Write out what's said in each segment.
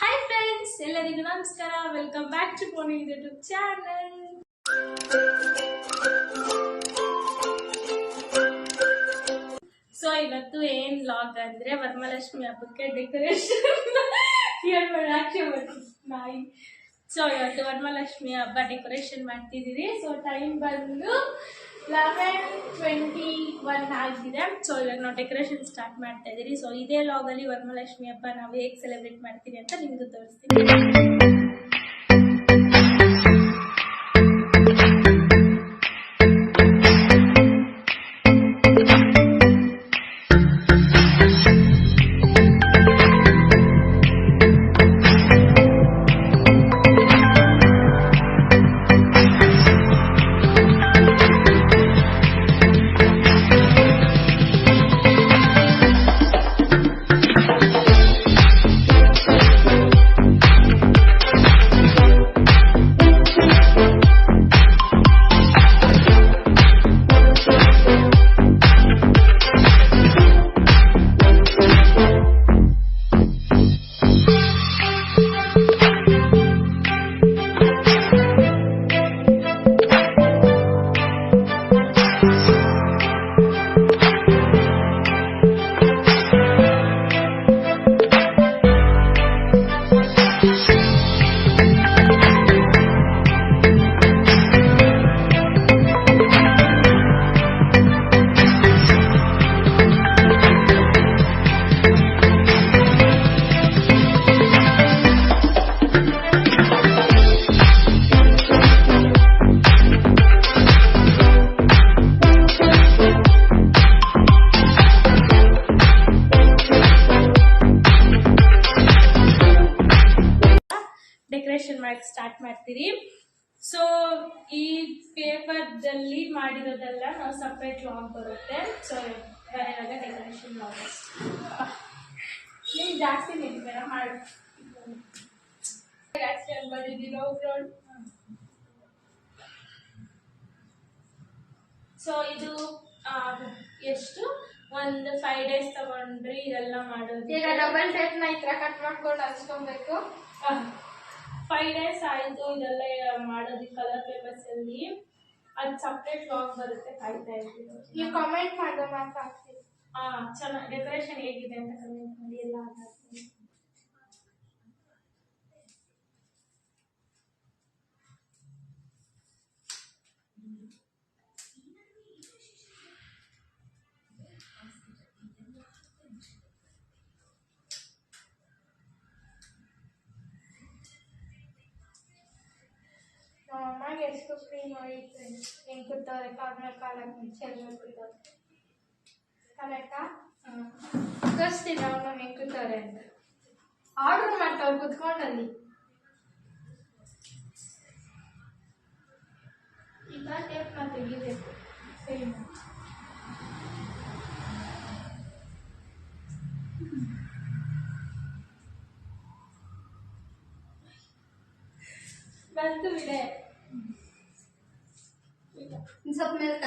Hi friends, ಎಲ್ಲರಿಗೂ ನಮಸ್ಕಾರ. Welcome back to Poni YouTube channel. So ಇವತ್ತು ಏನ್ ವ್ಲಾಗ್ ಅಂದ್ರೆ ವರಮಹಾಲಕ್ಷ್ಮಿ ಹಬ್ಬಕ್ಕೆ ಡೆಕೋರೇಷನ್ ನಾಯಿ. ಸೊ ಇವತ್ತು ವರಮಹಾಲಕ್ಷ್ಮಿ ಹಬ್ಬ ಡೆಕೋರೇಷನ್ ಮಾಡ್ತಿದ್ದೀವಿ. ಸೊ ಟೈಮ್ ಬಂದು 11:21 ಆಗಿದೆ. ಸೊ ಇವಾಗ ನಾವು ಡೆಕೋರೇಷನ್ ಸ್ಟಾರ್ಟ್ ಮಾಡ್ತಾ ಇದ್ದೀವಿ. ಸೊ ಇದೇ ವ್ಲಾಗಲ್ಲಿ ವರಮಹಾಲಕ್ಷ್ಮಿ ಹಬ್ಬ ನಾವು ಹೇಗೆ ಸೆಲೆಬ್ರೇಟ್ ಮಾಡ್ತೀವಿ ಅಂತ ನಿಮ್ಗೆ ತೋರಿಸ್ತೀನಿ. ಡೆಕೋರೇಷನ್ ಮಾಡಕ್ಕೆ ಸ್ಟಾರ್ಟ್ ಮಾಡ್ತೀವಿ. ಸೊ ಈ ಪೇಪರ್ದಲ್ಲಿ ಮಾಡಿರೋದೆಲ್ಲ ನಾವು ಸಪ್ರೇಟ್ ಲಾಗ್ ಬರುತ್ತೆ. ಸೊ ಇವಾಗ ಡೆಕೋರೇಷನ್ ಲಾಗ್ ನೀವು ಜಾಸ್ತಿ ನಿಂತಿದ್ದೀರ ಮಾಡಿ ಬಂದಿದ್ದೀರೋ. ಸೊ ಇದು ಎಷ್ಟು ಒಂದು 5 days ತಗೊಂಡ್ರಿ ಇದೆಲ್ಲ ಮಾಡೋದು. ಈಗ ಡಬಲ್ ಟೇಪ್ ನ ಈ ತರ ಕಟ್ ಮಾಡ್ಕೊಂಡು ಹಚ್ಕೊಬೇಕು. 5 days ಆಯ್ತು ಇದೆಲ್ಲ ಮಾಡೋದು ಕಲರ್ ಪೇಪರ್ಸ್ ಅಲ್ಲಿ. ಅದು ಸಪ್ರೇಟ್ ಲಾಗ್ ಬರುತ್ತೆ, ಕಾಯ್ತಾ ಇದ್ದೀವಿ. ನೀವು ಕಾಮೆಂಟ್ ಮಾಡೋ ಮಾತ್ರ ಹಾಕ್ತೀವಿ. ಚೆನ್ನಾಗಿ ಡೆಕೋರೇಷನ್ ಹೇಗಿದೆ ಅಂತ ಕಮೆಂಟ್ ಮಾಡಿ ಎಲ್ಲ ಹಾಕ್ತೀವಿ. ಅಮ್ಮಗೆ ಎಷ್ಟು ಫ್ರೀ ನೋಡಿ ಫ್ರೆಂಡ್ಸ್ ಹೆಂಗೆ ಕೂತವ್ರೆ, ಕಾಲ ಮೇಲೆ ಕಾಲ ಚೆಲ್ಲ ಕೂತವ್ರೆ. ಕರೆಕ್ಟಾ? ತೋರಿಸ್ತೀನಿ ಅವನು ಹೆಂಗೆ ಕೂತವ್ರೆ ಅಂತ. ಆರ್ಡರ್ ಮಾಡ್ತಾವ್ರು ಕುತ್ಕೊಂಡಲ್ಲಿ. ಈಗ ಟೇಪ್ನ ತೆಗಿಬೇಕು. ಸರಿ ಬಂತು ಬಿಡೆ. ಸ್ವಲ್ಪ ಮೇಲೆ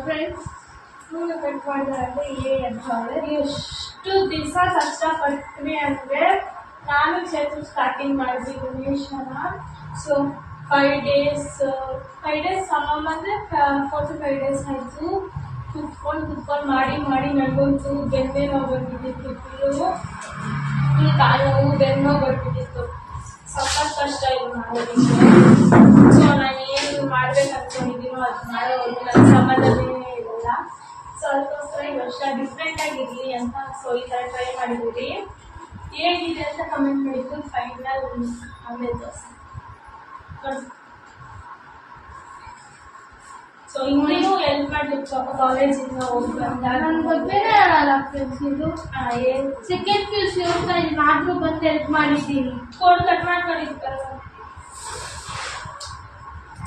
ಫ್ರೆಂಡ್ಸ್ ಕಟ್ ಮಾಡಿದ್ರೆ ಎಷ್ಟು ದಿವಸ ಕಷ್ಟಪಡ್ತೀನಿ ಅಂದರೆ ನಾನು ಚೇತು ಸ್ಟಾರ್ಟಿಂಗ್ ಮಾಡಿದ್ವಿ ಗಣೇಶನ. ಸೊ 5 days ಅಮ್ಮಮ್ಮ ಅಂದರೆ 4 to 5 days ಆಯಿತು. ಕುತ್ಕೊಂಡು ಮಾಡಿ ನನಗಂತೂ ಬೆನ್ನೆ ನೋವು ಬಂದ್ಬಿಟ್ಟಿತ್ತು ಫುಲ್ಲು. ಈ ಕಾಲು ನೋವು ಬೆನ್ನು ನೋವು ಬಂದ್ಬಿಟ್ಟಿತ್ತು. ಸ್ವಲ್ಪ ಕಷ್ಟ ಇದು ಮಾಡೋದಕ್ಕೆ. ಸೊ ನಾನು ಏನು ಮಾಡ್ಬೇಕು ಅಂದ್ಕೊಂಡಿದ್ದೀನೋ ಅದು ಮಾಡೋದು ನನ್ನ ಸಂಬಂಧನೇ ಇರಲ್ಲ. ಸೊ ಅದಕ್ಕೋಸ್ಕರ ಈ ವರ್ಷ ಡಿಫ್ರೆಂಟ್ ಆಗಿರಲಿ ಅಂತ ಸೊ ಈ ಥರ ಟ್ರೈ ಮಾಡಿದ್ದೀವಿ. ಹೇಗಿದೆ ಅಂತ ಕಮೆಂಟ್ ಮಾಡಿದ್ದು ಫೈನಲ್ ಆಮೇಲೆ ತೋರಿಸ್ತೀನಿ. ಸೊ ಇನ್ನೇನು ಹೆಲ್ಪ್ ಮಾಡ್ಲಿಕ್ಕೆ ಸ್ವಲ್ಪ ಕಾಲೇಜಿಂದ ಹೋಗಿ ಬಂದಾಗ ನನ್ಗೆ ಗೊತ್ತೇ ಇರಲ್ಲ ಫ್ರೆಂಡ್ಸ್ ಇದು. ಏನು ಸೆಕೆಂಡ್ PUC ಹೋಗ್ತಾ ಇದ್ದೀನಿ, ಆದ್ರೂ ಬಂದು ಹೆಲ್ಪ್ ಮಾಡಿದ್ದೀನಿ. ಕೋಡ್ ಕಟ್ ಮಾಡ್ಕೊಂಡಿರ್ತಾರ.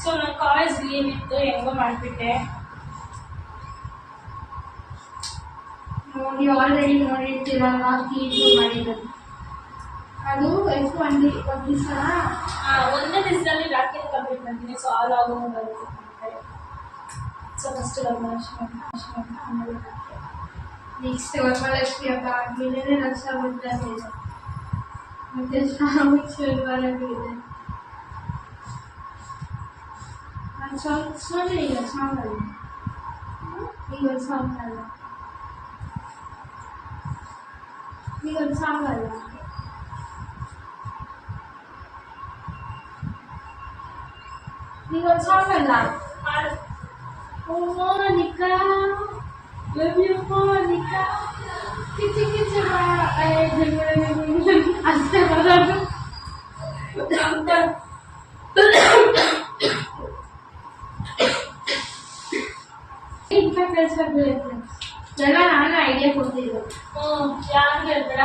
ಸೊ ನಾನು ಕಾಲೇಜ್ ಲೀವ್ ಇತ್ತು, ಹೆಂಗೋ ಮಾಡಿಬಿಟ್ಟೆ. ನೀವು ಆಲ್ರೆಡಿ ನೋಡಿರ್ತೀರಲ್ಲ ಇದು ಮಾಡಿರೋದು. ಅದು ಎಷ್ಟು ಒಂದು ದಿವಸ ಒಂದೇ ದಿವಸದಲ್ಲಿ ರಾಖಿ ಕಂಪ್ಲೀಟ್ ಮಾಡ್ತೀನಿ. ಸೊ ಆಲ್ ಆಗೋ ಬರುತ್ತೆ. ಸೊ ಫಸ್ಟ್ ಲಗ್ನಾಶ್ರಮ ಆಮೇಲೆ ನೆಕ್ಸ್ಟ್ ವರಮಹಾಲಕ್ಷ್ಮಿ ಹಬ್ಬ ಆದ್ಮೇಲೆ ರಕ್ಷಾಬಂಧನ ಇದೆ, ಮತ್ತೆ ಶ್ರಾವಣ ಶನಿವಾರ ಇದೆ. ನಾನು ಸಾಂಗ್ ಇಲ್ಲ, ಸಾಂಗ್ ಅಲ್ಲ ಈಗ ಒಂದು ಸಾಂಗ್ ಅಲ್ಲ ಈಗ ಒಂದು ಸಾಂಗ್ ಅಲ್ಲ ಈಗ ಒಂದು ಸಾಂಗ್ ಅಲ್ಲ. Monica, love you Monica. Kici kici ma, aste barabu. Inka kelsa bele. Jala nana idea ಕೊಡ್ತಿದ್ರು. ಯಾರು ಹೇಳ್ಬೇಡ,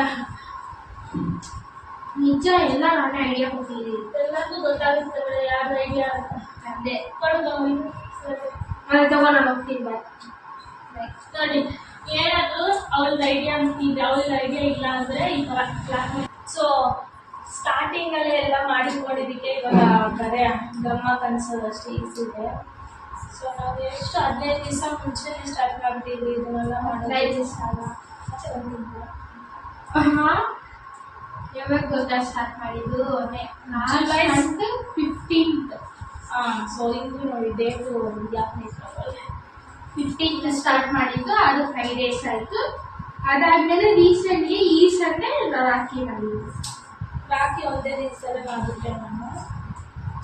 ನಿಜ ಎಲ್ಲ ನನ್ನ ಐಡಿಯಾ ಕೊಡ್ತಿದ್ದೀನಿ. ಎಲ್ಲರಿಗೂ ಗೊತ್ತಾಗುತ್ತೆ ಯಾರ ಐಡಿಯಾ ಅಂತ. ಅದೇ ಕೊಡುಗ ಮತ್ತೆ ತಗೋ ನಾನು ಹೋಗ್ತೀನಿ. ನೋಡಿ ಏನಾದ್ರು ಅವಳ ಐಡಿಯಾ ಅಂತಿದ್ರೆ ಅವಳ ಐಡಿಯಾ ಇಲ್ಲ ಅಂದ್ರೆ ಈ ತರ ಕ್ಲಾಸ್. ಸೊ ಸ್ಟಾರ್ಟಿಂಗ್ ಅಲ್ಲೇ ಎಲ್ಲ ಮಾಡಿಕೊಂಡಿದ್ದಕ್ಕೆ ಇವಾಗ ಬರೇ ಗಮ್ಮ ಕನ್ಸೋದು ಅಷ್ಟೇ ಈಸಿ ಇದೆ. ಸೊ ನಾವು ಎಷ್ಟು 15 ದಿವಸ ಮುಂಚೆನೆ ಸ್ಟಾರ್ಟ್ ಮಾಡ್ತೀವಿ ಇದನ್ನೆಲ್ಲ ಮಾಡೋದು. ಯಾವಾಗ ಗೊತ್ತಾ ಸ್ಟಾರ್ಟ್ ಮಾಡಿದ್ದು? July 15th. ಸೊ ಇದು ನೋಡಿ ಡೇಟು ಯಾಕೆ 15th ಸ್ಟಾರ್ಟ್ ಮಾಡಿದ್ದು. ಅದು 5 days ಆಯ್ತು. ಅದಾದ್ಮೇಲೆ ರೀಸೆಂಟ್ಲಿ ಈ ಸಂಡೆ ರಾಖಿ ಮಾಡಿದ್ದು. ರಾಖಿ ಒಂದೇ ದಿವಸದಲ್ಲೇ ಮಾಡಿಬಿಟ್ಟೆ ನಾನು.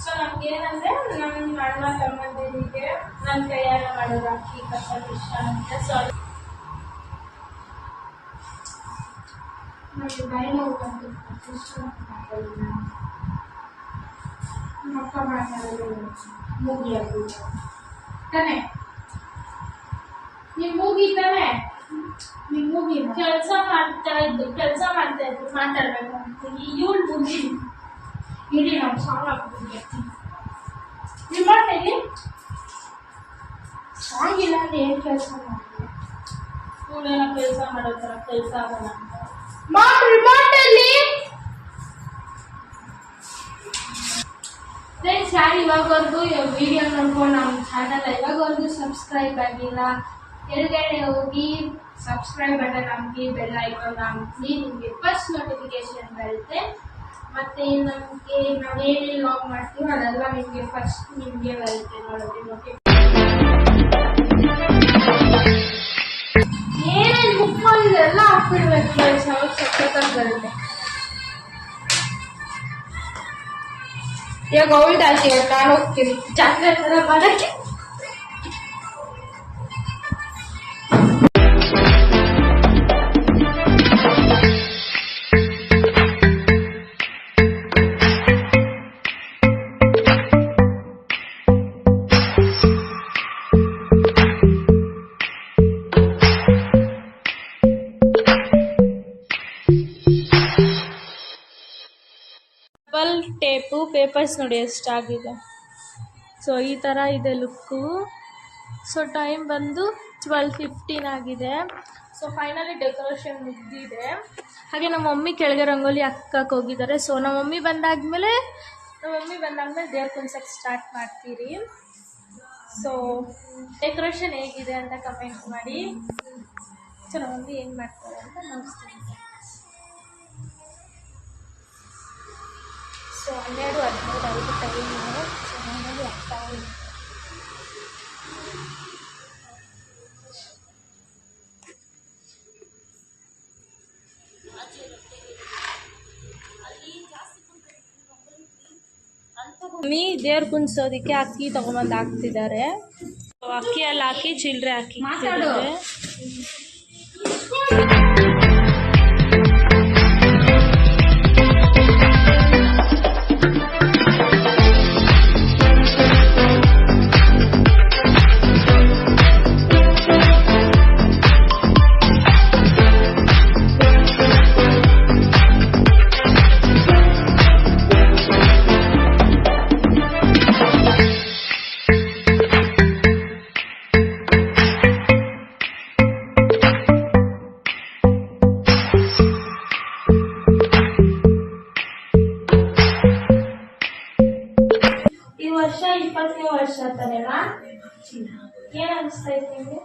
ಸೊ ನಮ್ಗೆ ಏನಂದ್ರೆ ನಮ್ಮ ಅಣ್ಣ ತಮ್ಮಂದಿರಿಗೆ ನನ್ನ ಕೈಯಾರ ಮಾಡೋ ರಾಖಿ ಕಟ್ಟೋದು ಇಷ್ಟ ಅಂತ. ಸೊ ನನಗೆ ಬಯಲು ಬಂತು, ಅಕ್ಕ ಮಾತಾಡೋದು ಮುಗಿಯೋದು ತಾನೆ. ನೀವು ಮುಗಿತಾನೆ, ನೀವು ಮುಗಿ ಕೆಲಸ ಮಾಡ್ತಾ ಇದ್ದು ಮಾತಾಡ್ಬೇಕು ಇವಳು ಮುಗಿ ಇಡೀ ನಾವು ಸಾಂಗ್ ಹಾಕ್ಬಿಟ್ಟು ರಿಮೋಟಲ್ಲಿ ಸಾಂಗ್ ಇಲ್ಲ ಅಂದ್ರೆ ಏನು ಕೆಲಸ ಮಾಡ್ತೀವಿ? ಇವಳೆಲ್ಲ ಕೆಲಸ ಮಾಡೋ ಥರ ಕೆಲಸ ಆಗಲ್ಲ ಅಂತ ರಿಮೋಟಲ್ಲಿ. ಫ್ರೆಂಡ್ಸ್, ಯಾರು ಇವಾಗವರೆಗೂ ವಿಡಿಯೋ ನೋಡ್ಕೊಂಡು ನಮ್ಮ ಚಾನಲ್ ಇವಾಗವರೆಗೂ ಸಬ್ಸ್ಕ್ರೈಬ್ ಆಗಿಲ್ಲ, ಕೆಳಗಡೆ ಹೋಗಿ ಸಬ್ಸ್ಕ್ರೈಬ್ ಬಟನ್ ಹಾಕಿ, ಬೆಲ್ ಐಕಾನ್ ಹಾಕಿ, ನಿಮಗೆ ಫಸ್ಟ್ ನೋಟಿಫಿಕೇಶನ್ ಬರುತ್ತೆ. ಮತ್ತೆ ನಮಗೆ ನಾವೇನೇನು ಲಾಗ್ ಮಾಡ್ತೀವೋ ಅದೆಲ್ಲ ನಿಮಗೆ ಫಸ್ಟ್ ನಿಮಗೆ ಬರುತ್ತೆ ನೋಡೋದು. ಏನೇನು ಬುಕ್ ಮಾಡಿದೆಲ್ಲ ಹಾಕ್ಬಿಡ್ಬೇಕು ಫ್ರೆಂಡ್ಸ್, ಅವಾಗ ಸಕ್ಕತ್ತಾಗಿ ಬರುತ್ತೆ. ಇವಾಗ ಓಲ್ಡ್ ಆಗಿ ನಾನು ಹೋಗ್ತೀನಿ ಜಾತ್ರೆ ಥರ ಮಾಡೋಕ್ಕೆ. ಟೇಪು ಪೇಪರ್ಸ್ ನೋಡಿ ಎಷ್ಟಾಗಿದೆ. ಸೊ ಈ ಥರ ಇದೆ ಲುಕ್ಕು. ಸೊ ಟೈಮ್ ಬಂದು 12:15 ಆಗಿದೆ. ಸೊ ಫೈನಲಿ ಡೆಕೋರೇಷನ್ ಮುಗಿದಿದೆ. ಹಾಗೆ ನಮ್ಮ ಮಮ್ಮಿ ಕೆಳಗೆ ರಂಗೋಲಿ ಹಾಕಕ್ಕೆ ಹೋಗಿದ್ದಾರೆ. ಸೊ ನಮ್ಮ ಮಮ್ಮಿ ಬಂದಾದ್ಮೇಲೆ ದೇವ್ರ ಕುಣ್ಸಕ್ಕೆ ಸ್ಟಾರ್ಟ್ ಮಾಡ್ತೀರಿ. ಸೊ ಡೆಕೋರೇಷನ್ ಹೇಗಿದೆ ಅಂತ ಕಮೆಂಟ್ ಮಾಡಿ. ಸೊ ನಮ್ಮ ಮಮ್ಮಿ ಏನು ಮಾಡ್ತಾರೆ ಅಂತ ನೋಡ್ತೀನಿ. So 12:15 time. ಸೊ ಮನೇಲಿ ಆಗ್ತಾ ಇದೆ. ಮಮ್ಮಿ ದೇವ್ರ ಕುಣಿಸೋದಕ್ಕೆ ಅಕ್ಕಿ ತಗೊಂಬಂದು ಹಾಕ್ತಿದ್ದಾರೆ. ಅಕ್ಕಿಯಲ್ಲಿ ಹಾಕಿ ಚಿಲ್ಲರೆ ಹಾಕಿ ಮಾತಾಡು. ಈ ವರ್ಷ 20ನೇ ವರ್ಷ ತಾನೇನ? ಏನ್ ಅನಿಸ್ತೈತೆ ನಿಮ್ಗೆ?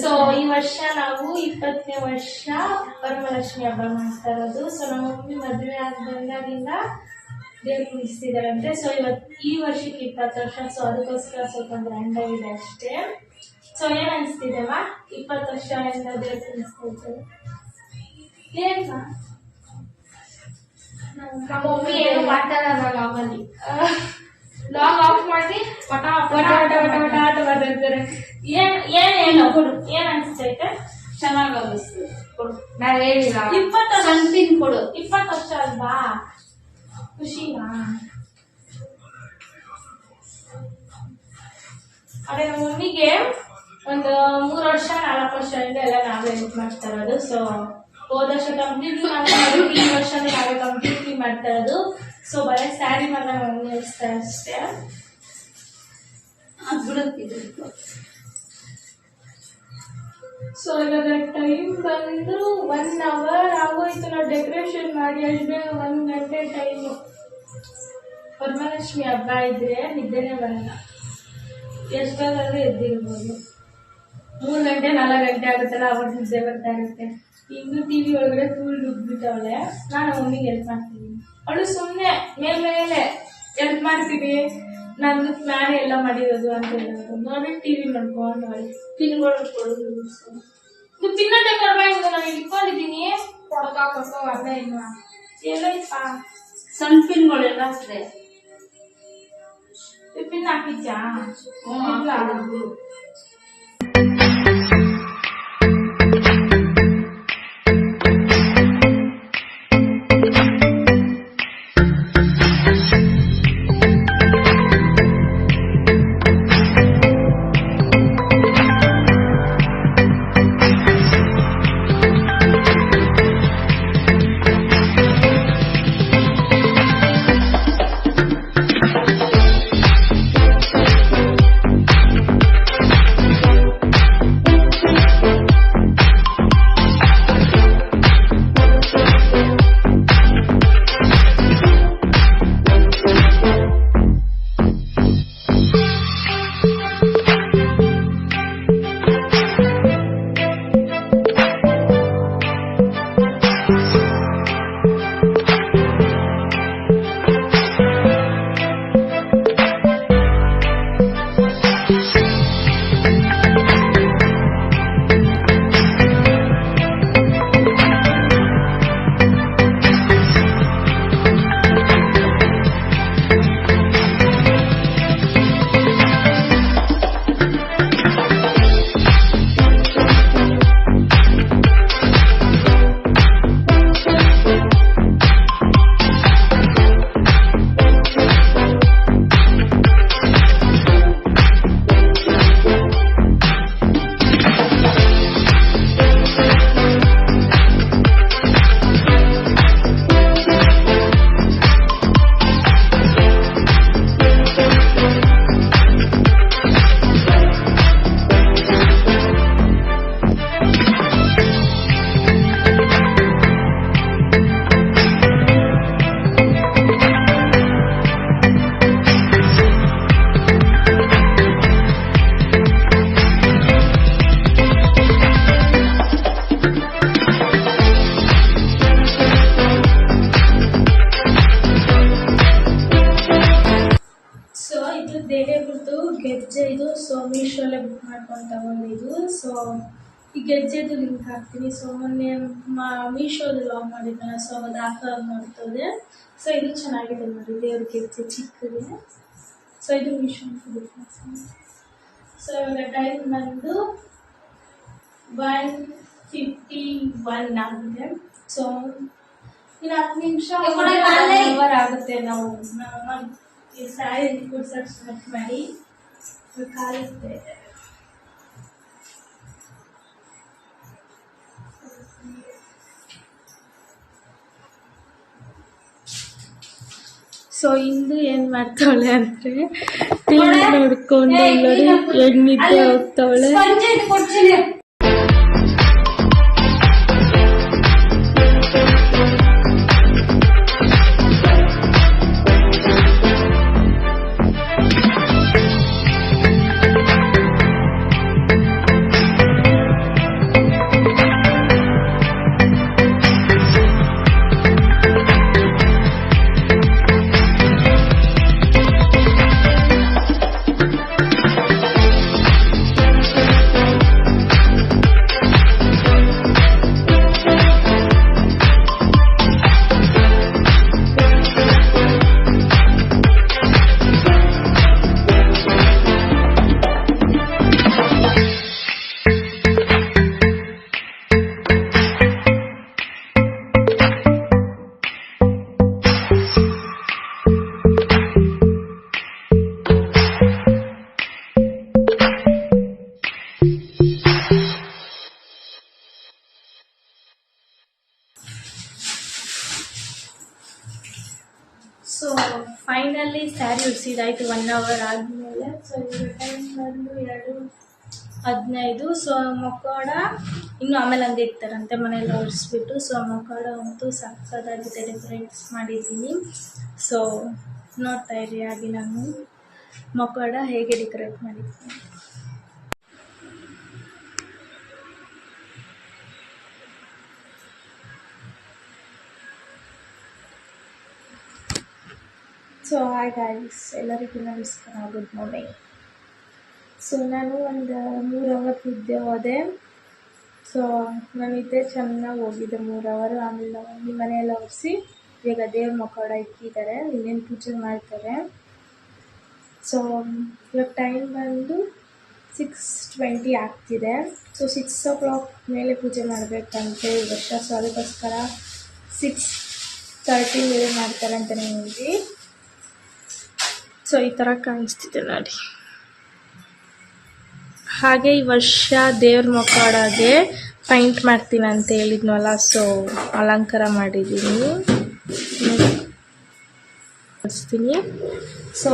ಸೊ ಈ ವರ್ಷ ನಾವು 20ನೇ ವರ್ಷ ವರಮಹಾಲಕ್ಷ್ಮಿ ಹಬ್ಬ ಮಾಡ್ತಾ ಇರೋದು. ಸೊ ನಮ್ಮ ಮಮ್ಮಿ ಮದುವೆ ಬಂದಾಗಿಂದ ದೇವ್ರು ಕುಣಿಸ್ತಿದಾರಂತೆ. ಸೊ ಈ ವರ್ಷಕ್ಕೆ 20 ವರ್ಷ. ಸೊ ಅದಕ್ಕೋಸ್ಕರ ಸ್ವಲ್ಪ ಗ್ರ್ಯಾಂಡ್ ಆಗಿದೆ ಅಷ್ಟೇ. ಸೊ ಏನ್ ಅನಿಸ್ತಿದೆಮ್ಮ 20 ವರ್ಷದಿಂದ ದೇವ್ರು ಕುಣಿಸ್ತಾ ಇದ್ದಾರೆ? ಏನ್ ನಮ್ಮ ಮಮ್ಮಿ ಏನು ಮಾತಾಡಲ್ಲ ಲಾಗಲ್ಲಿ. ಲಾಗ್ ಆಫ್ ಮಾಡಿ ಪಟ ಪಟ ಪಟ ಪಟ ಪಟ ಅಂತ ಮಾತಾಡ್ತಾರೆ. ಏನ್ ಅನ್ಸ್ತೈತೆ? ಚೆನ್ನಾಗಿ ಅನಿಸ್ತದೆ. ಕೊಡು, ನಾನು ಹೇಳಿಲ್ಲ. 20 ಸಂತಿನ್ ಕೊಡು. 20 ವರ್ಷ ಅಲ್ವಾ? ಖುಷಿನಾ? ಅದೇ ನಮ್ಮ ಮಮ್ಮಿಗೆ ಒಂದು 3 ವರ್ಷ 4 ವರ್ಷದಿಂದ ಎಲ್ಲ ನಾವೇ ಹೆಲ್ಪ್ ಮಾಡ್ತಾ ಇರೋದು. ಸೊ ಹೋದ ವರ್ಷ ಕಂಪ್ಲೀಟ್ಲಿ ಮಾಡಿರೋದು, ಈ ವರ್ಷ ನಾವೇ ಕಂಪ್ಲೀಟ್ಲಿ ಮಾಡ್ತಾ ಇರೋದು. ಸೊ ಬರೀ ಸ್ಯಾರಿ ಮಾತ್ರ ಮಮ್ಮಿ ಹೇಳ್ತಾರೆ ಅಷ್ಟೇ. ಸೊ ಇವಾಗ ಟೈಮ್ ಬಂದು 1 hour ಆಗೋಯ್ತು. ನಾವು ಡೆಕೋರೇಷನ್ ಮಾಡಿ ಅಷ್ಟೇ 1 ಗಂಟೆ ಟೈಮು. ವರಮಹಾಲಕ್ಷ್ಮಿ ಹಬ್ಬ ಇದ್ರೆ ನಿದ್ದೆನೇ ಬರಲ್ಲ. ಎಷ್ಟಾದ್ರೂ ಎದ್ದಿರ್ಬೋದು. 3 ಗಂಟೆ 4 ಗಂಟೆ ಆಗುತ್ತಲ್ಲ, ಅವಾಗ ನಿದ್ದೆ ಬರ್ತಾ ಇರುತ್ತೆ. ಈಗ ಟಿವಿ ಒಳಗಡೆ ಫುಲ್ ನುಗ್ಬಿಟ್ಟವಳೆ. ನಾನು ಮಮ್ಮಿಗೆ ಹೆಲ್ಪ್ ಮಾಡ್ತೀನಿ. ಅವಳು ಸುಮ್ಮನೆ ಮೇಲೆ ಹೆಲ್ಪ್ ಮಾಡ್ತೀವಿ, ನಂದು ನಾನೇ ಎಲ್ಲ ಮಾಡಿರೋದು ಅಂತ ಹೇಳೋದು. ನೋಡಿ ಟಿವಿ ನೋಡ್ಕೊಂಡು ಪಿನ್ಗಳು ಕೊಡೋದು. ನೀವು ಪಿನ್ನಟ್ಟೆ ಕೊಡ್ಬಾರ್ದು, ನಾನು ಇಟ್ಕೊಂಡಿದ್ದೀನಿ. ಕೊಡೋಕಾಕೋ ಅರ್ಧ ಇನ್ನು ಎಲ್ಲೈತ ಸಣ್ಣ ಪಿನ್ಗಳೆಲ್ಲ ಅಷ್ಟೇ. ಪಿನ್ ಹಾಕಿದ್ಯಾ? ಗೆಜ್ಜೆ ಇದು. ಸೊ ಮೀಶೋಲ್ಲೇ ಬುಕ್ ಮಾಡ್ಕೊಂಡು ತಗೊಂಡಿದ್ದು. ಸೊ ಈ ಗೆಜ್ಜೆದು ಲಿಂಕ್ ಹಾಕ್ತೀನಿ. ಸೊ ಮೊನ್ನೆ ಮೀಶೋದು ಲಾಗ್ ಮಾಡಿದ್ನಲ್ಲ, ಸೊ ಅದು ಆಫರ್ ಮಾಡ್ತದೆ. ಸೊ ಇದು ಚೆನ್ನಾಗಿದೆ ನೋಡಿ, ದೇವ್ರ ಗೆಜ್ಜೆ ಚಿಕ್ಕದೆ. ಸೊ ಇದು ಮೀಶೋ ಸೊ ಇವಾಗ ಟೈಮ್ ಬಂದು 1:51 ಆಗಿದೆ. ಸೊ ಇನ್ನು 10 ನಿಮಿಷ ಆಗುತ್ತೆ. ನಾವು ಈ ಸ್ಯಾರಿ ಕೂಡ್ಸಕ್ಕೆ ಸ್ಟಾರ್ಟ್ ಮಾಡಿ ಕಾಲಿಗೆ. ಸೊ ಇಂದು ಏನ್ ಮಾಡ್ತಾವಳೆ ಅಂದ್ರೆ ಟಿವಿ ನೋಡ್ಕೊಂಡು ನೋಡಿ ಎಣ್ಣಿದ್ದೆ ಹೋಗ್ತಾವಳೆ. ಸೊ ಫೈನಲಿ ಸ್ಯಾರಿ ಉಡ್ಸಿದಾಯ್ತು 1 ಅವರ್ ಆದಮೇಲೆ. ಸೊ ಇವಾಗ ಟೈಮ್ ಬಂದು 2:15. ಸೊ ಮೊಕ್ಕೋಡ ಇನ್ನು ಆಮೇಲೆ ಹಂಗೆ ಇರ್ತಾರಂತೆ ಮನೆಯಲ್ಲ ಒರೆಸ್ಬಿಟ್ಟು. ಸೊ ಮೊಕ್ಕೋಡ ಅಂತೂ ಸಕ್ಕದಾಗಿದೆ, ಡೆಕೋರೇಟ್ಸ್ ಮಾಡಿದ್ದೀನಿ. ಸೊ ನೋಡ್ತಾ ಇರಿ ಹಾಗೆ ನಾನು ಮೊಕ್ಕೋಡ ಹೇಗೆ ಡೆಕೋರೇಟ್ ಮಾಡಿದ್ದೀನಿ. ಸೊ ಹಾಯ್ ಗಾಯ್ಸ್, ಎಲ್ಲರಿಗೂ ನಮಸ್ಕಾರ, ಗುಡ್ ಮಾರ್ನಿಂಗ್. ಸೊ ನಾನು ಒಂದು 3 ಅವರ್ ನಿದ್ದೆ ಹೋದೆ. ಸೊ ನಾನು ನಿದ್ದೆ ಚೆನ್ನಾಗಿ ಹೋಗಿದ್ದೆ 3 ಅವರ್. ಆಮೇಲೆ ನಮ್ಮ ಮನೆಯೆಲ್ಲ ಒರೆಸಿ ಈಗ ದೇವ್ರ ಮೊಕ್ಕೋಡ ಇಕ್ಕಿದ್ದಾರೆ, ಇನ್ನೇನು ಪೂಜೆ ಮಾಡ್ತಾರೆ. ಸೊ ಇವಾಗ ಟೈಮ್ ಬಂದು 6:20 ಆಗ್ತಿದೆ. ಸೊ 6 o'clock ಮೇಲೆ ಪೂಜೆ ಮಾಡಬೇಕಂತೆ ಈ ವರ್ಷ. ಸೊ ಅದಕ್ಕೋಸ್ಕರ 6:30 ಮೇಲೆ ಮಾಡ್ತಾರೆ ಅಂತಲೇ ನೋಡಿ. ಸೊ ಈ ಥರ ಕಾಣಿಸ್ತಿದೆ ನೋಡಿ. ಹಾಗೆ ಈ ವರ್ಷ ದೇವ್ರ ಮೊಕ್ಕೋಡಗೆ ಪೈಂಟ್ ಮಾಡ್ತೀನಿ ಅಂತ ಹೇಳಿದ್ನಲ್ಲ, ಸೊ ಅಲಂಕಾರ ಮಾಡಿದ್ದೀನಿ ತೋರಿಸ್ತೀನಿ. ಸೊ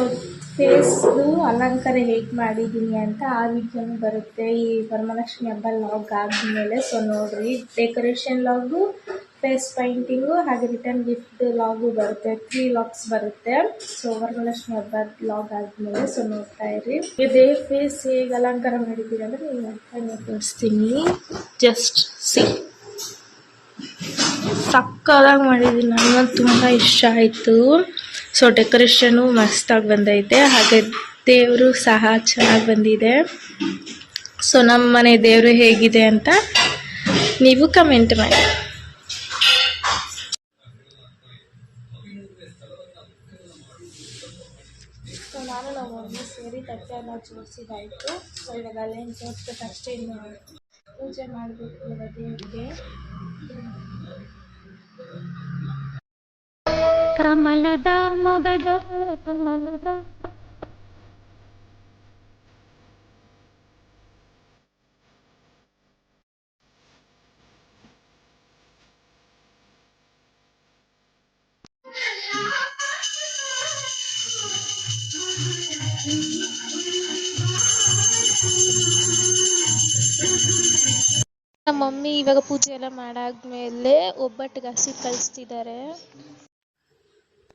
ಫೇಸ್ದು ಅಲಂಕಾರ ಹೇಗೆ ಮಾಡಿದ್ದೀನಿ ಅಂತ ಆ ವಿಡಿಯೋನು ಬರುತ್ತೆ ಈ ವರಮಹಾಲಕ್ಷ್ಮಿ ಹಬ್ಬ ಲಾಗ್ ಆದಮೇಲೆ. ಸೊ ನೋಡಿರಿ, ಡೆಕೋರೇಷನ್ ಲಾಗು, ಫೇಸ್ ಪೈಂಟಿಂಗು, ಹಾಗೆ ರಿಟರ್ನ್ ಗಿಫ್ಟ್ ಲಾಗು ಬರುತ್ತೆ. 3 ಲಾಗ್ಸ್ ಬರುತ್ತೆ. ಸೊ ವರಮಹಾಲಕ್ಷ್ಮಿ ಹಬ್ಬ ಲಾಗ್ ಆದಮೇಲೆ. ಸೊ ನೋಡ್ತಾ ಇರಿ. ಇದೇ ಫೇಸ್ ಹೇಗೆ ಅಲಂಕಾರ ಮಾಡಿದ್ದೀರಿ ಅಂದರೆ ನೀವು ಅಂತ ತೋರಿಸ್ತೀನಿ. ಜಸ್ಟ್ ಸಿ, ಸಕ್ಕದಾಗಿ ಮಾಡಿದ್ದೀನಿ, ನನಗಂತೂ ತುಂಬ ಇಷ್ಟ ಆಯಿತು. ಸೊ ಡೆಕೋರೇಷನು ಮಸ್ತಾಗಿ ಬಂದೈತೆ, ಹಾಗೆ ದೇವರು ಸಹ ಚೆನ್ನಾಗಿ ಬಂದಿದೆ. ಸೊ ನಮ್ಮ ಮನೆ ದೇವರು ಹೇಗಿದೆ ಅಂತ ನೀವು ಕಮೆಂಟ್ ಮಾಡಿ. ಸೊ ನಾನು ನಾವು ಮಮ್ಮಿ ಸೇರಿ ತಟ್ಟೆ ಎಲ್ಲ ಜೋಡಿಸಿದಾಯಿತು. ಸೊ ಇವಾಗ ಅಲ್ಲೇನು ಜೋಡಿಸ್ಬೇಕು ಅಷ್ಟೇ, ಇನ್ನು ಪೂಜೆ ಮಾಡಬೇಕು ಇವಾಗ ದೇವರಿಗೆ. ಕಮಲದ ಮೊಗದ ಕಮಲದ ನಮ್ಮ ಮಮ್ಮಿ ಇವಾಗ ಪೂಜೆ ಎಲ್ಲ ಮಾಡಾದ್ಮೇಲೆ ಒಬ್ಬಟ್ಟಿಗೆ ಹಸಿ ಕಳಿಸ್ತಿದ್ದಾರೆ.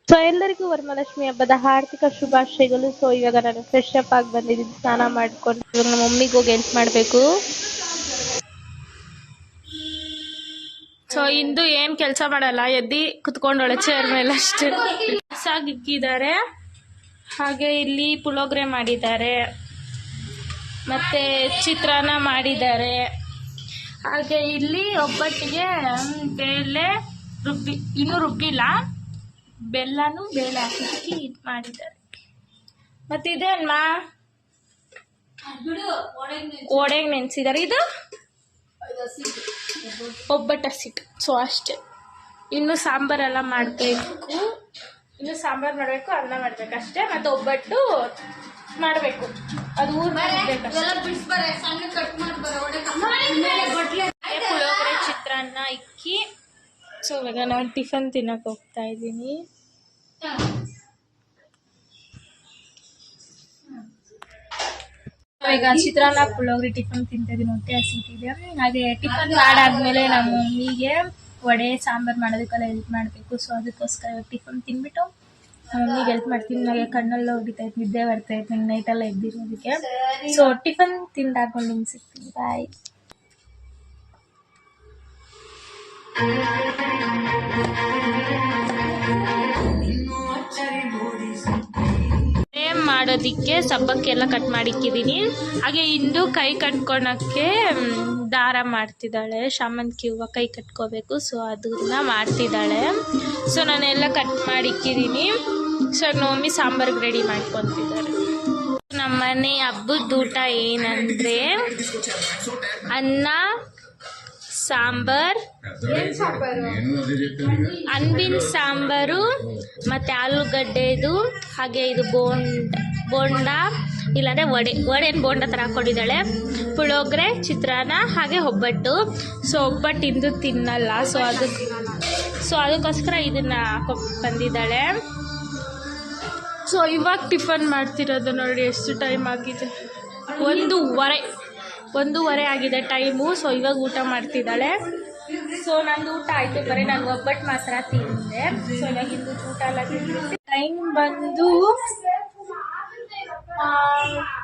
ಸೊ ಎಲ್ಲರಿಗೂ ವರಮಹಾಲಕ್ಷ್ಮಿ ಹಬ್ಬದ ಹಾರ್ದಿಕ ಶುಭಾಶಯಗಳು. ಸೊ ಇವಾಗ ನಾನು ಫ್ರೆಶ್ ಅಪ್ ಆಗಿ ಬಂದಿದ್ದೀನಿ, ಸ್ನಾನ ಮಾಡ್ಕೊಂಡು ಇವಾಗ ನಮ್ಮ ಮಮ್ಮಿಗೆ ಹೋಗಿ ಹೆಲ್ಪ್ ಮಾಡಬೇಕು. ಸೊ ಇಂದು ಏನ್ ಕೆಲಸ ಮಾಡಲ್ಲ, ಎದ್ದಿ ಕುತ್ಕೊಂಡೊಳೆ ಚೇರ್ ಮೇಲೆ ಅಷ್ಟೇ. ಇಕ್ಕಿದ್ದಾರೆ. ಹಾಗೆ ಇಲ್ಲಿ ಪುಳಿಯೋಗರೆ ಮಾಡಿದ್ದಾರೆ, ಮತ್ತೆ ಚಿತ್ರಾನ್ನ ಮಾಡಿದ್ದಾರೆ. ಹಾಗೆ ಇಲ್ಲಿ ಒಬ್ಬಟ್ಟಿಗೆ ಬೇಳೆ ಇನ್ನೂ ರುಬ್ಬಿಲ್ಲ, ಬೆಲ್ಲನೂ ಬೇಳೆ ಹಾಕಿ ಇದು ಮಾಡಿದ್ದಾರೆ. ಮತ್ತೆ ಇದೇನ್ಮಾ ಓಡೆಗೆ ನೆನೆಸಿದ್ದಾರೆ. ಇದು ಒಬ್ಬಟ್ಟು ಹಸಿಟ್ಟು. ಸೊ ಅಷ್ಟೇ. ಇನ್ನು ಸಾಂಬಾರೆಲ್ಲ ಮಾಡಬೇಕು, ಅನ್ನ ಮಾಡಬೇಕು ಅಷ್ಟೇ. ಮತ್ತು ಒಬ್ಬಟ್ಟು ಮಾಡಬೇಕು, ಅದು ಪುಳಿಯೋಗರೆ, ಚಿತ್ರಾನ್ನ ಇಕ್ಕಿ. ಸೊ ಇವಾಗ ನಾನು ಟಿಫನ್ ತಿನ್ನಕ್ಕೆ ಹೋಗ್ತಾ ಇದ್ದೀನಿ. ಈಗ ಚಿತ್ರಾನ್ನ ಪುಳಿಯೋಗರೆ ಟಿಫನ್ ತಿಂತಿದ್ದೀನಿ, ಹೊಟ್ಟೆ ಹಸಿತಿದೆ. ಹಾಗೆ ಟಿಫನ್ ಮಾಡಾದ್ಮೇಲೆ ನಮ್ಮ ಮಮ್ಮಿಗೆ ವಡೆ ಸಾಂಬಾರು ಮಾಡೋದಕ್ಕೆಲ್ಲ ಹೆಲ್ಪ್ ಮಾಡಬೇಕು. ಸೊ ಅದಕ್ಕೋಸ್ಕರ ಟಿಫನ್ ತಿನ್ಬಿಟ್ಟು ಮಮ್ಮಿಗೆ ಹೆಲ್ಪ್ ಮಾಡ್ತೀನಿ. ನನಗೆ ಕಣ್ಣೆಲ್ಲ ಹೊಡಿತಾ ಇತ್ತು, ನಿದ್ದೆ ಬರ್ತಾ ಇತ್ತು ನೈಟೆಲ್ಲ ಎದ್ದಿರೋದಕ್ಕೆ. ಸೊ ಟಿಫನ್ ತಿಂದಾಕೊಂಡು ನಿಮ್ಗೆ ಸಿಗ್ತೀನಿ. ಬಾಯ್. ಮಾಡೋದಿಕ್ಕೆ ಸಬ್ಬಕ್ಕೆಲ್ಲ ಕಟ್ ಮಾಡಿಕ್ಕಿದ್ದೀನಿ. ಹಾಗೆ ಇಂದು ಕೈ ಕಟ್ಕೊಳಕ್ಕೆ ದಾರ ಮಾಡ್ತಿದ್ದಾಳೆ. ಶಾಮಂತಿಗೆ ಹೂವು ಕೈ ಕಟ್ಕೋಬೇಕು, ಸೊ ಅದನ್ನ ಮಾಡ್ತಿದ್ದಾಳೆ. ಸೊ ನಾನೆಲ್ಲ ಕಟ್ ಮಾಡಿಕ್ಕಿದ್ದೀನಿ. ಸೊ ನಮ್ಮ ಮಮ್ಮಿ ಸಾಂಬಾರ್ಗೆ ರೆಡಿ ಮಾಡ್ಕೊತಿದ್ದಾರೆ. ನಮ್ಮನೆ ಹಬ್ಬದ ಊಟ ಏನಂದರೆ ಅನ್ನ ಸಾಂಬಾರ್, ಅನ್ಬಿನ ಸಾಂಬಾರು, ಮತ್ತು ಆಲೂಗಡ್ಡೆದು, ಹಾಗೆ ಇದು ಬೋಂಡ ಇಲ್ಲಾಂದರೆ ವಡೆನ ಬೋಂಡ ಥರ ಹಾಕ್ಕೊಂಡಿದ್ದಾಳೆ. ಪುಳಿಯೋಗರೆ, ಚಿತ್ರಾನ್ನ, ಹಾಗೆ ಒಬ್ಬಟ್ಟು. ಸೊ ಒಬ್ಬಟ್ಟು ಇಂದು ತಿನ್ನಲ್ಲ, ಸೊ ಅದಕ್ಕೋಸ್ಕರ ಇದನ್ನು ಹಾಕೊ ಬಂದಿದ್ದಾಳೆ. ಸೊ ಇವಾಗ ಟಿಫನ್ ಮಾಡ್ತಿರೋದು ನೋಡಿ, ಎಷ್ಟು ಟೈಮ್ ಆಗಿದೆ, 1:30 ಆಗಿದೆ ಟೈಮು. ಸೊ ಇವಾಗ ಊಟ ಮಾಡ್ತಿದ್ದಾಳೆ. ಸೊ ನಂದು ಊಟ ಆಯಿತು, ಬರೀ ನಾನು ಒಬ್ಬಟ್ಟು ಮಾತ್ರ ತಿಂದೆ. ಸೊ ಇವಾಗ ಇಂದು ಊಟ ಎಲ್ಲ ತಿಂದಿದ್ದೆ. ಟೈಮ್ ಬಂದು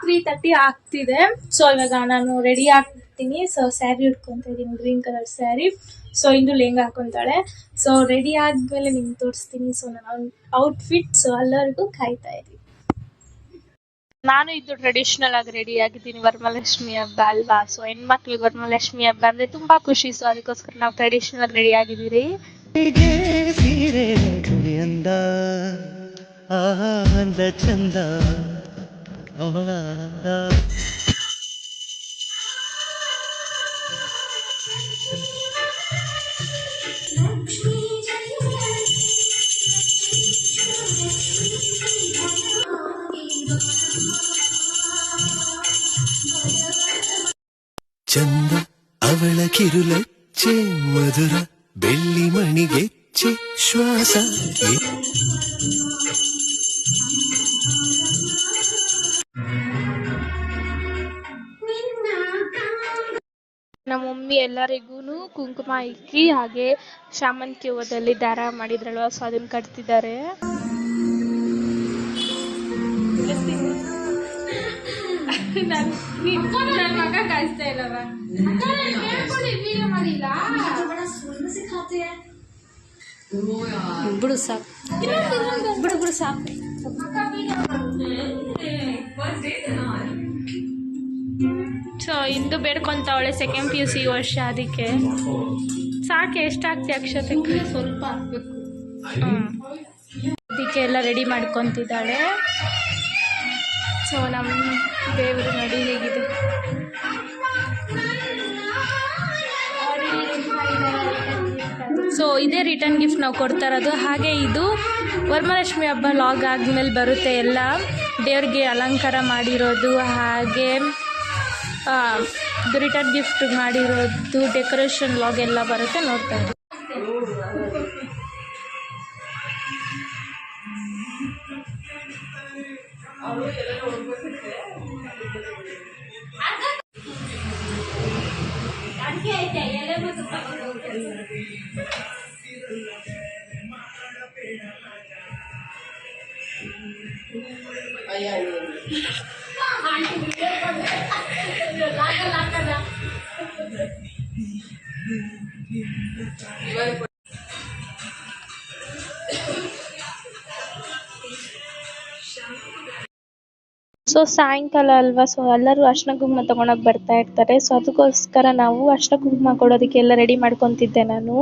3:30 ಆಗ್ತಿದೆ. ಸೊ ಇವಾಗ ನಾನು ರೆಡಿ ಆಗ್ತೀನಿ. ಸೊ ಸ್ಯಾರಿ ಉಟ್ಕೊತಾ ಇದ್ದೀನಿ, ಗ್ರೀನ್ ಕಲರ್ ಸ್ಯಾರಿ. ಸೊ ಇಂದು ಲೆಹಂಗಾ ಹಾಕೊತಾಳೆ. ಸೊ ರೆಡಿ ಆದಮೇಲೆ ನಿಮ್ಗೆ ತೋರಿಸ್ತೀನಿ. ಸೊ ನಾನು ಔಟ್ಫಿಟ್. ಸೊ ಎಲ್ಲರಿಗೂ ಕಾಯ್ತಾ ಇದ್ದೀನಿ. ನಾನು ಇದು ಟ್ರೆಡಿಷ್ನಲ್ ಆಗಿ ರೆಡಿ ಆಗಿದ್ದೀನಿ. ವರಮಹಾಲಕ್ಷ್ಮಿ ಹಬ್ಬ ಅಲ್ವಾ? ಸೊ ಹೆಣ್ಮಕ್ಳಿಗೆ ವರಮಹಾಲಕ್ಷ್ಮಿ ಹಬ್ಬ ಅಂದರೆ ತುಂಬ ಖುಷಿ. ಸೊ ಅದಕ್ಕೋಸ್ಕರ ನಾವು ಟ್ರೆಡಿಷ್ನಲ್ ಆಗಿ ರೆಡಿ ಆಗಿದ್ದೀರಿ. ಚಂದ ಅವಳ ಕಿರುಲಚ್ಚೆ ಮಧುರ ಬೆಳ್ಳಿ ಮಣಿಗೆಚ್ಚೆ ಶ್ವಾಸ. ನಮ್ಮ ಮಮ್ಮಿ ಎಲ್ಲರಿಗೂ ಕುಂಕುಮ ಇಕ್ಕಿ ಹಾಗೆ ಶಾಮಂತಿಗೆ ಹೂವದಲ್ಲಿ ದಾರ ಮಾಡಿದ್ರಲ್ವ, ಸೊ ಅದನ್ನ ಕಟ್ತಿದ್ದಾರೆ. ನನ್ನ ಮಗ ಕಾಯಿಸ್ತಾ ಇಲ್ಲವ, ಬಿಡು ಸಾಕು, ಬಿಡು ಸಾಕು. ಸೊ ಇಂದು ಬೇಡ್ಕೊಂತಾವಳೆ ಸೆಕೆಂಡ್ PUC ವರ್ಷ, ಅದಕ್ಕೆ ಸಾಕೆ. ಎಷ್ಟಾಗ್ತಿ ಅಕ್ಷತೆ? ಸ್ವಲ್ಪ ಹಾಕ್ಬೇಕು. ಅದಕ್ಕೆ ಎಲ್ಲ ರೆಡಿ ಮಾಡ್ಕೊತಿದ್ದಾಳೆ. ಸೊ ನಮ್ಮ ದೇವರು ನೋಡಿ ಹೇಗಿದೆ. ಸೊ ಇದೇ ರಿಟರ್ನ್ ಗಿಫ್ಟ್ ನಾವು ಕೊಡ್ತಾ ಇರೋದು. ಹಾಗೆ ಇದು ವರಮಹಾಲಕ್ಷ್ಮಿ ಹಬ್ಬ ಲಾಗ್ ಆದಮೇಲೆ ಬರುತ್ತೆ, ಎಲ್ಲ ದೇವ್ರಿಗೆ ಅಲಂಕಾರ ಮಾಡಿರೋದು, ಹಾಗೆ ರಿಟರ್ನ್ ಗಿಫ್ಟ್ ಮಾಡಿರೋದು, ಡೆಕೋರೇಷನ್ ಲಾಗ್ ಎಲ್ಲ ಬರುತ್ತೆ, ನೋಡ್ತಾ ಇದ್ದೀವಿ. ಸೊ ಸಾಯಂಕಾಲ ಅಲ್ವಾ, ಸೊ ಎಲ್ಲರೂ ಅರ್ಶಿನ ಕುಂಕುಮ ತೊಗೊಳಕ್ಕೆ ಬರ್ತಾ ಇರ್ತಾರೆ. ಸೊ ಅದಕ್ಕೋಸ್ಕರ ನಾವು ಅರ್ಶಿನ ಕುಂಕುಮ ಕೊಡೋದಕ್ಕೆ ಎಲ್ಲ ರೆಡಿ ಮಾಡ್ಕೊತಿದ್ದೆ ನಾನು.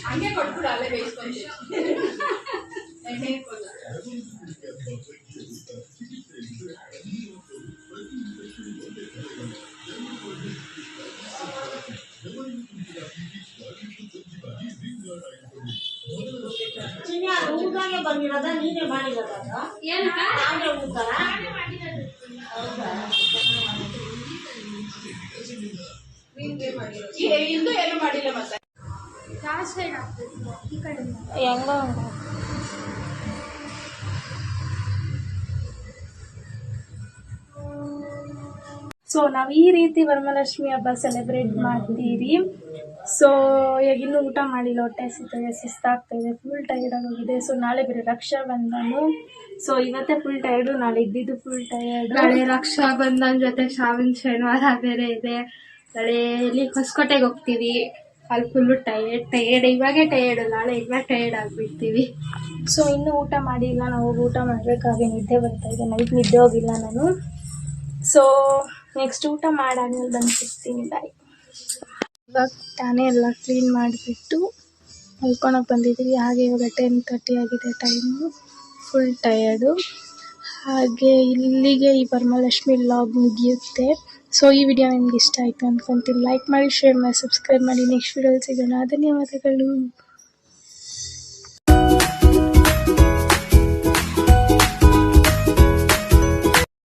ಹಂಗೆ ಕೊಟ್ಬಿಡು, ಅಲ್ಲೇ ಬೇಯಿಸ್ಕೊಂತೀನಿ. ಬಂದಿರೋದ ನೀನೇ ಮಾಡಿರೋದ? ಇಂದು ಏನು ಮಾಡಿಲ್ಲ ಮತ್ತೆ ಹೆಂಗೋ ಸೊ ನಾವು ಈ ರೀತಿ ವರಮಹಾಲಕ್ಷ್ಮಿ ಹಬ್ಬ ಸೆಲೆಬ್ರೇಟ್ ಮಾಡ್ತೀರಿ. ಸೊ ಈಗ ಇನ್ನೂ ಊಟ ಮಾಡಿಲ್ಲ, ಹೊಟ್ಟೆ ಹಸಿತದೆ, ಸುಸ್ತಾಗ್ತಾಯಿದೆ, ಫುಲ್ ಟೈರ್ಡ್ ಆಗೋಗಿದೆ. ಸೊ ನಾಳೆ ಬೇರೆ ರಕ್ಷಾ ಬಂಧನ. ಸೊ ಇವತ್ತೇ ಫುಲ್ ಟೈರ್ಡು, ನಾಳೆ ಇದ್ದಿದ್ದು ಫುಲ್ ಟೈರ್ಡ್. ನಾಳೆ ರಕ್ಷಾ ಬಂಧನ ಜೊತೆ ಶ್ರಾವಣ ಶನಿವಾರ ಬೇರೆ ಇದೆ. ನಾಳೆ ಇಲ್ಲಿ ಹೊಸಕೋಟೆಗೆ ಹೋಗ್ತೀವಿ, ಅಲ್ಲಿ ಫುಲ್ಲು ಟೈರ್ಡ್ ಇವಾಗೇ ಟೈರ್ಡ್, ನಾಳೆ ಇವಾಗ ಟೈರ್ಡ್ ಆಗಿಬಿಡ್ತೀವಿ. ಸೊ ಇನ್ನೂ ಊಟ ಮಾಡಿಲ್ಲ, ನಾವು ಊಟ ಮಾಡಬೇಕಾಗಿ ನಿದ್ದೆ ಬರ್ತಾಯಿದೆ, ನೈಟ್ ನಿದ್ದೆ ಹೋಗಿಲ್ಲ ನಾನು. ಸೊ ನೆಕ್ಸ್ಟ್ ಊಟ ಮಾಡಾದ್ಮೇಲೆ ಬಂದು ಸಿಗ್ತೀನಿ, ಬಾಯ್. ಇವಾಗ ತಾನೇ ಎಲ್ಲ ಕ್ಲೀನ್ ಮಾಡಿಬಿಟ್ಟು ಮಲ್ಕೊಳಕ್ಕೆ ಬಂದಿದ್ದೀವಿ. ಹಾಗೆ ಇವಾಗ 10:30 ಆಗಿದೆ ಟೈಮು, ಫುಲ್ ಟಯರ್ಡು. ಹಾಗೆ ಇಲ್ಲಿಗೆ ಈ ವರಮಹಾಲಕ್ಷ್ಮಿ ವ್ಲಾಗ್ ಮುಗಿಯುತ್ತೆ. ಸೊ ಈ ವಿಡಿಯೋ ನಿಮ್ಗೆ ಇಷ್ಟ ಆಯಿತು ಅಂದ್ಕೊತೀನಿ. ಲೈಕ್ ಮಾಡಿ, ಶೇರ್ ಮಾಡಿ, ಸಬ್ಸ್ಕ್ರೈಬ್ ಮಾಡಿ. ನೆಕ್ಸ್ಟ್ ವಿಡಿಯೋಲಿ ಸಿಗೋಣ. ಧನ್ಯವಾದಗಳು.